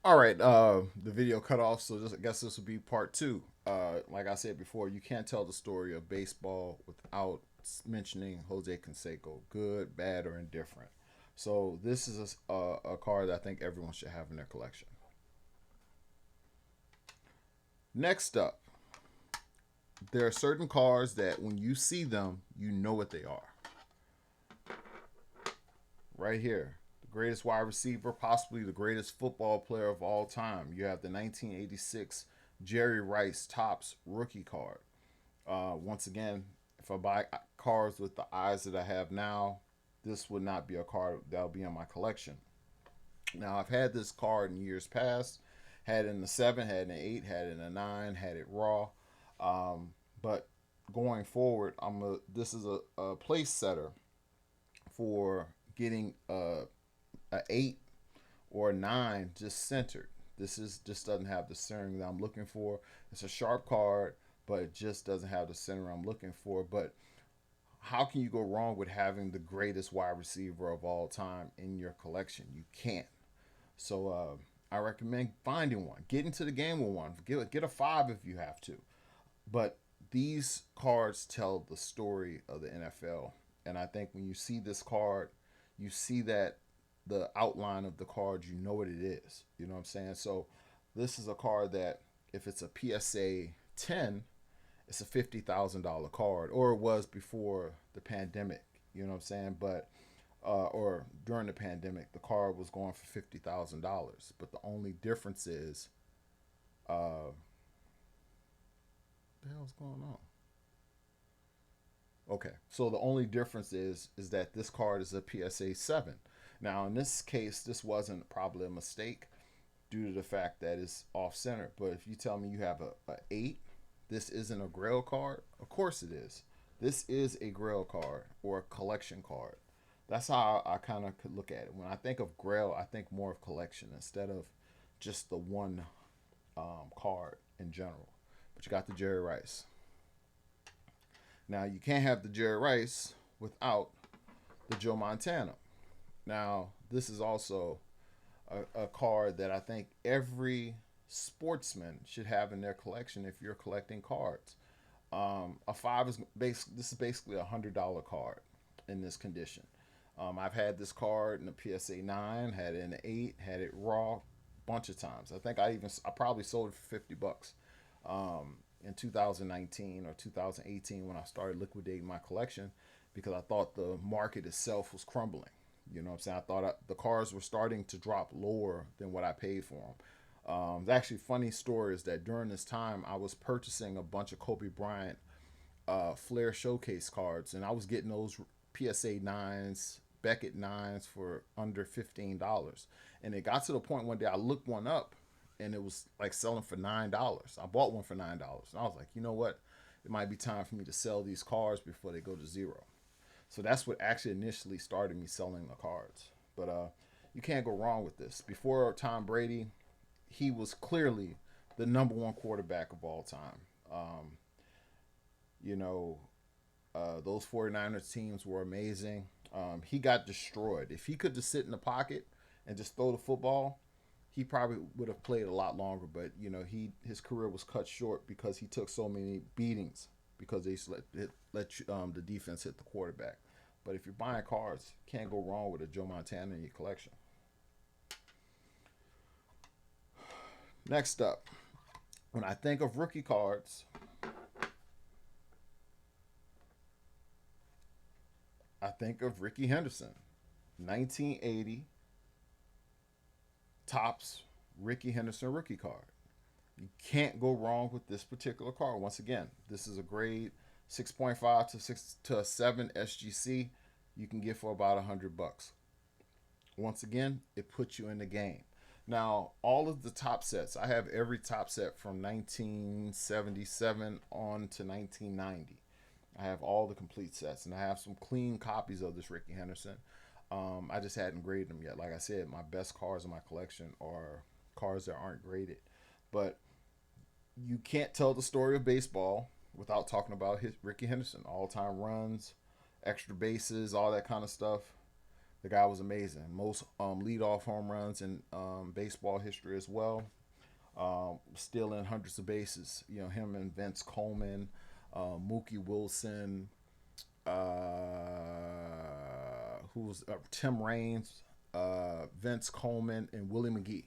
All right, the video cut off, so I guess this will be part two. Like I said before, you can't tell the story of baseball without mentioning Jose Canseco, good, bad, or indifferent. So this is a card that I think everyone should have in their collection. Next up, there are certain cards that when you see them, you know what they are. Right here, the greatest wide receiver, possibly the greatest football player of all time. You have the 1986 Jerry Rice Topps rookie card. Once again, if I buy cards with the eyes that I have now, this would not be a card that will be in my collection. Now, I've had this card in years past, had it in the 7, had it in the 8, had it in the 9, had it raw. But going forward, this is a place setter for getting a 8 or a 9 just centered. This is just doesn't have the centering that I'm looking for. It's a sharp card, but it just doesn't have the center I'm looking for. But how can you go wrong with having the greatest wide receiver of all time in your collection? You can't. So I recommend finding one. Get into the game with one. Get a 5 if you have to. But these cards tell the story of the NFL. And I think when you see this card, you see that the outline of the card, you know what it is. You know what I'm saying? So this is a card that if it's a PSA 10, it's a $50,000 card, or it was before the pandemic. You know what I'm saying? But or during the pandemic, the card was going for $50,000. But the only difference is, what the hell's going on? Okay, so the only difference is that this card is a PSA 7. Now in this case, this wasn't probably a mistake due to the fact that it's off center. But if you tell me you have a 8, this isn't a grail card. Of course it is. This is a grail card or a collection card. That's how I kind of could look at it. When I think of grail, I think more of collection instead of just the one card in general. But you got the Jerry Rice. Now you can't have the Jerry Rice without the Joe Montana. Now this is also a card that I think every sportsman should have in their collection if you're collecting cards. A 5 is this is basically $100 card in this condition. I've had this card in the PSA 9, had it in the 8, had it raw, bunch of times. I probably sold it for $50 in 2019 or 2018 when I started liquidating my collection because I thought the market itself was crumbling. You know what I'm saying? I thought the cars were starting to drop lower than what I paid for them. The actually funny story is that during this time, I was purchasing a bunch of Kobe Bryant Flair Showcase cards, and I was getting those PSA 9s, Beckett 9s for under $15. And it got to the point one day I looked one up, and it was like selling for $9. I bought one for $9, and I was like, you know what? It might be time for me to sell these cards before they go to zero. So that's what actually initially started me selling the cards. But you can't go wrong with this. Before Tom Brady, he was clearly the number one quarterback of all time. You know, those 49ers teams were amazing. He got destroyed. If he could just sit in the pocket and just throw the football, he probably would have played a lot longer. But you know, his career was cut short because he took so many beatings because they let the defense hit the quarterback. But if you're buying cards, can't go wrong with a Joe Montana in your collection. Next up, when I think of rookie cards, I think of Ricky Henderson, 1980 Topps Ricky Henderson rookie card. You can't go wrong with this particular card. Once again, this is a grade 6.5 to a 7 SGC. You can get for about $100. Once again, it puts you in the game. Now, all of the top sets, I have every top set from 1977 on to 1990. I have all the complete sets, and I have some clean copies of this Ricky Henderson. I just hadn't graded them yet. Like I said, my best cards in my collection are cards that aren't graded. But you can't tell the story of baseball without talking about Ricky Henderson. All time runs, extra bases, all that kind of stuff. The guy was amazing. Most leadoff home runs in baseball history as well. Stealing hundreds of bases. You know, him and Vince Coleman, Mookie Wilson, who's Tim Raines, Vince Coleman, and Willie McGee.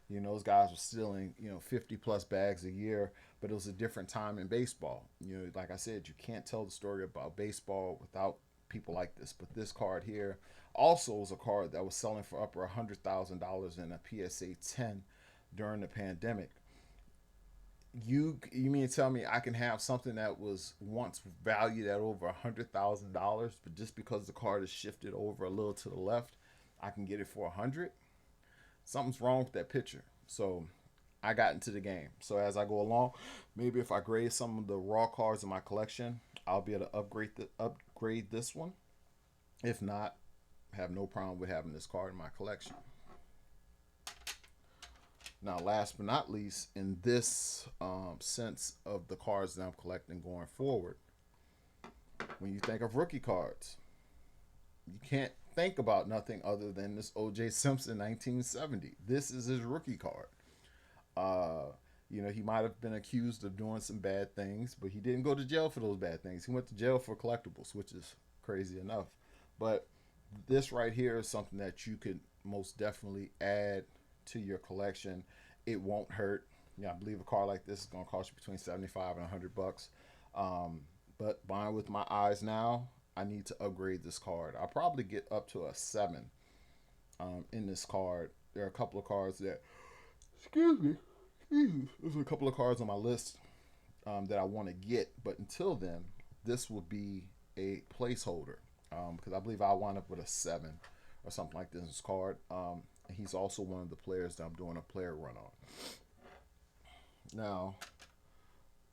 You know, those guys were stealing, 50 plus bags a year, but it was a different time in baseball. You know, like I said, you can't tell the story about baseball without people like this. But this card here also was a card that was selling for upper $100,000 in a PSA 10 during the pandemic. You mean to tell me I can have something that was once valued at over $100,000, but just because the card is shifted over a little to the left, I can get it for 100? Something's wrong with that picture. So I got into the game. So as I go along, maybe if I grade some of the raw cards in my collection, I'll be able to upgrade this one. If not, I have no problem with having this card in my collection. Now, last but not least, in this sense of the cards that I'm collecting going forward, when you think of rookie cards, you can't think about nothing other than this O.J. Simpson 1970. This is his rookie card. He might have been accused of doing some bad things, but he didn't go to jail for those bad things. He went to jail for collectibles, which is crazy enough. But this right here is something that you could most definitely add to your collection. It won't hurt. Yeah, I believe a card like this is going to cost you between 75 and $100. But buying with my eyes now, I need to upgrade this card. I'll probably get up to a 7 in this card. There are a couple of cards that, excuse me, there's a couple of cards on my list that I want to get. But until then, this will be a placeholder because I believe I'll wind up with a 7 or something like this card. He's also one of the players that I'm doing a player run on. Now,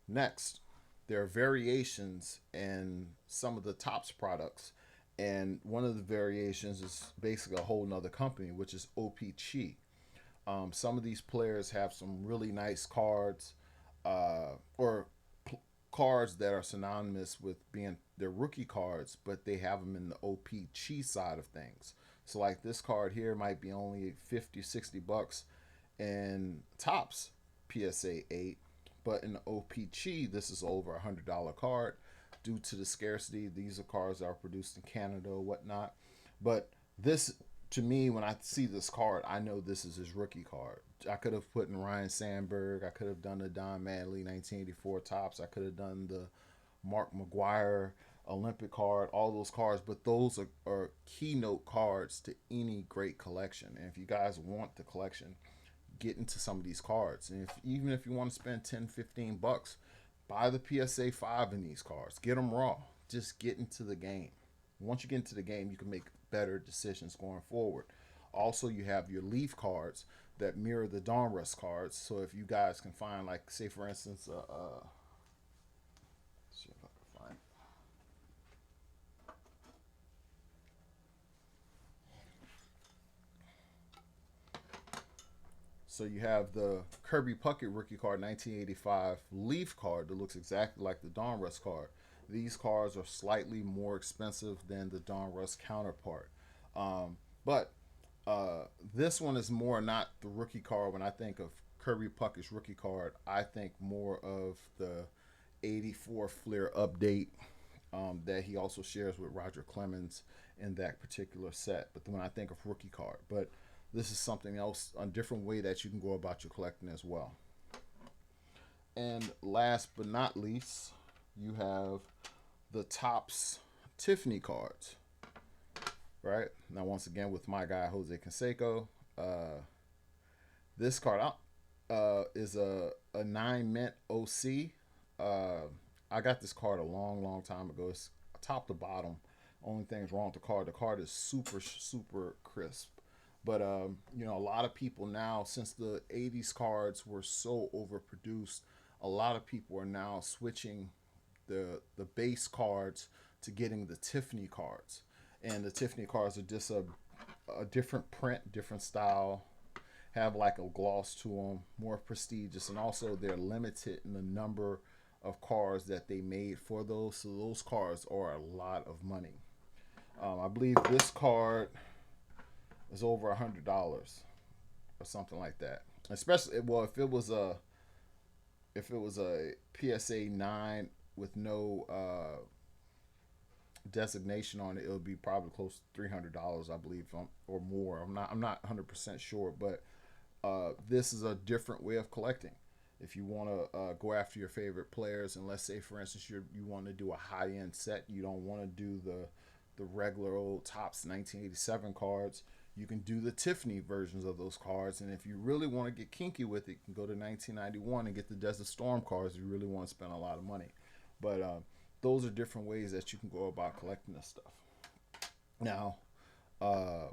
next, there are variations in some of the Topps products. And one of the variations is basically a whole nother company, which is OPC. Some of these players have some really nice cards or cards that are synonymous with being their rookie cards, but they have them in the OPC side of things. So like this card here might be only 50, $60 in Topps PSA 8, but in the OPC, this is over $100 card due to the scarcity. These are cards that are produced in Canada or whatnot. But this, to me, when I see this card, I know this is his rookie card. I could have put in Ryan Sandberg. I could have done the Don Manley 1984 Topps. I could have done the Mark McGwire Olympic card, all those cards, but those are keynote cards to any great collection. And if you guys want the collection, get into some of these cards. And even if you want to spend 10, $15, buy the PSA 5 in these cards. Get them raw. Just get into the game. Once you get into the game, you can make better decisions going forward. Also, you have your Leaf cards that mirror the Donruss cards. So if you guys can find, like, say for instance, let's see if I can find. So you have the Kirby Puckett rookie card 1985 Leaf card that looks exactly like the Donruss card. These cards are slightly more expensive than the Donruss counterpart. But this one is more not the rookie card. When I think of Kirby Puckett's rookie card, I think more of the 84 Fleer update that he also shares with Roger Clemens in that particular set. But when I think of rookie card, but this is something else, a different way that you can go about your collecting as well. And last but not least, you have the Topps Tiffany cards. Right? Now, once again, with my guy, Jose Canseco, this card is a 9 mint OC. I got this card a long, long time ago. It's top to bottom. Only thing's wrong with the card is super, super crisp. But, a lot of people now, since the 80s cards were so overproduced, a lot of people are now switching the base cards to getting the Tiffany cards. And the Tiffany cards are just a different print, different style, have like a gloss to them, more prestigious. And also they're limited in the number of cards that they made for those. So those cards are a lot of money. I believe this card is over $100 or something like that. Especially, well, if it was a PSA 9 with no designation on it, it would be probably close to $300, I believe, or more. I'm not 100% sure, but this is a different way of collecting. If you want to go after your favorite players, and let's say, for instance, you want to do a high end set, you don't want to do the regular old Topps 1987 cards. You can do the Tiffany versions of those cards, and if you really want to get kinky with it, you can go to 1991 and get the Desert Storm cards. If you really want to spend a lot of money, but those are different ways that you can go about collecting this stuff. Now, uh,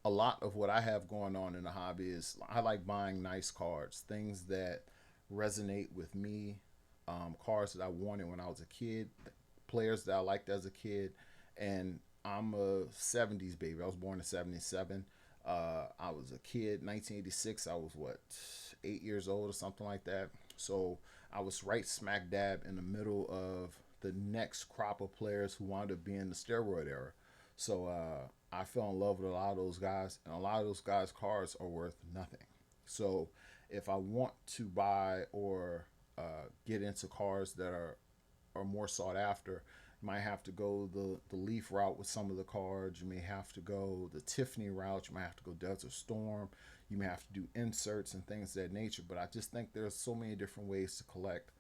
a lot of what I have going on in the hobby is I like buying nice cards, things that resonate with me, cards that I wanted when I was a kid, players that I liked as a kid, and I'm a '70s baby. I was born in '77. I was a kid, 1986. I was what, 8 years old or something like that. So I was right smack dab in the middle of the next crop of players who wound up being the steroid era. So I fell in love with a lot of those guys, and a lot of those guys' cards are worth nothing. So if I want to buy or get into cards that are more sought after, you might have to go the Leaf route with some of the cards. You may have to go the Tiffany route. You might have to go Desert Storm. You may have to do inserts and things of that nature. But I just think there's so many different ways to collect,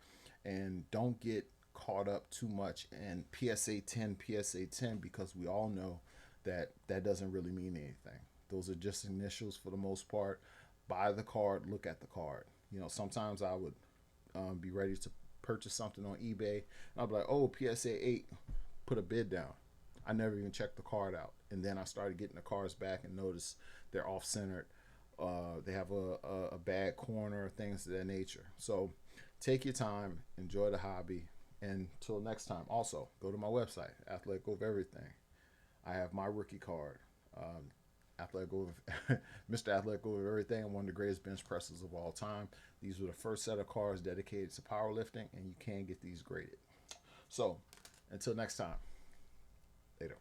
and don't get caught up too much in PSA 10, PSA 10, because we all know that that doesn't really mean anything. Those are just initials for the most part. Buy the card, look at the card. You know, sometimes I would be ready to purchase something on eBay, and I'll be like, oh, PSA 8, put a bid down. I never even checked the card out. And then I started getting the cards back and noticed they're off centered. They have a bad corner, things of that nature. So take your time, enjoy the hobby. And until next time, also go to my website, Athletic Over Everything. I have my rookie card, Athletic Over, Mr. Athletic Over Everything. I'm one of the greatest bench pressers of all time. These were the first set of cards dedicated to powerlifting, and you can get these graded. So until next time, later.